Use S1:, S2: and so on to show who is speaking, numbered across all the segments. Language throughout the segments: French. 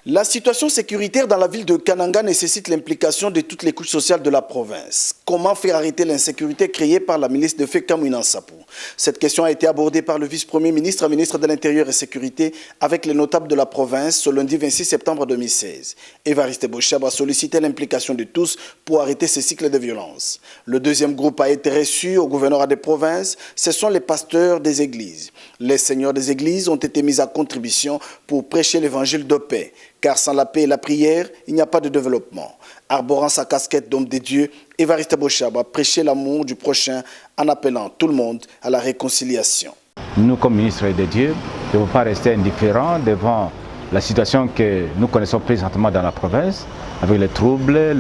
S1: La situation sécuritaire dans la ville de Kananga nécessite l'implication de toutes les couches sociales de la province. Comment faire arrêter l'insécurité créée par la milice de Kamwina Nsapou? Cette question a été abordée par le vice-premier ministre, ministre de l'Intérieur et Sécurité, avec les notables de la province ce lundi 26 septembre 2016. Évariste Bochab a sollicité l'implication de tous pour arrêter ces cycles de violence. Le deuxième groupe a été reçu au gouvernorat des provinces. Ce sont les pasteurs des églises. Les seigneurs des églises ont été mis à contribution pour prêcher l'évangile de paix. Car sans la paix et la prière, il n'y a pas de développement. Arborant sa casquette d'homme de Dieu, Évariste Bochab a prêché l'amour du prochain en appelant tout le monde à la réconciliation.
S2: Nous, comme ministres de Dieu, ne pouvons pas rester indifférents devant la situation que nous connaissons présentement dans la province, avec les troubles,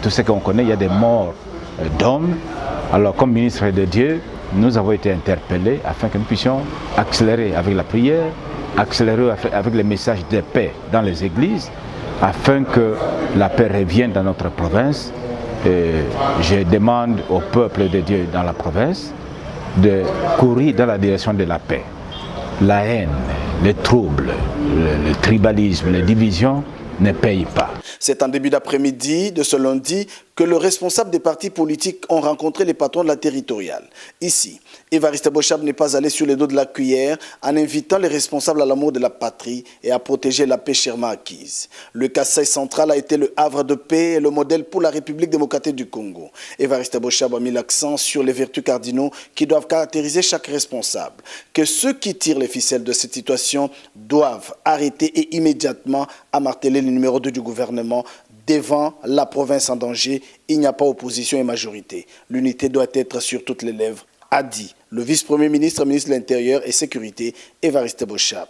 S2: tout ce qu'on connaît, il y a des morts d'hommes. Alors, comme ministres de Dieu, nous avons été interpellés afin que nous puissions accélérer avec la prière, accélérer avec les messages de paix dans les églises, afin que la paix revienne dans notre province. Et je demande au peuple de Dieu dans la province de courir dans la direction de la paix. La haine, les troubles, le tribalisme, les divisions ne payent pas.
S1: C'est en début d'après-midi de ce lundi que le responsable des partis politiques ont rencontré les patrons de la territoriale. Ici, Évariste Bochab n'est pas allé sur les dos de la cuillère en invitant les responsables à l'amour de la patrie et à protéger la paix chèrement acquise. Le Kasaï central a été le havre de paix et le modèle pour la République démocratique du Congo. Évariste Bochab a mis l'accent sur les vertus cardinaux qui doivent caractériser chaque responsable. Que ceux qui tirent les ficelles de cette situation doivent arrêter et immédiatement à marteler le numéro 2 du gouvernement. Devant la province en danger, il n'y a pas opposition et majorité. L'unité doit être sur toutes les lèvres, a dit le vice-premier ministre, ministre de l'Intérieur et Sécurité, Évariste Bochab.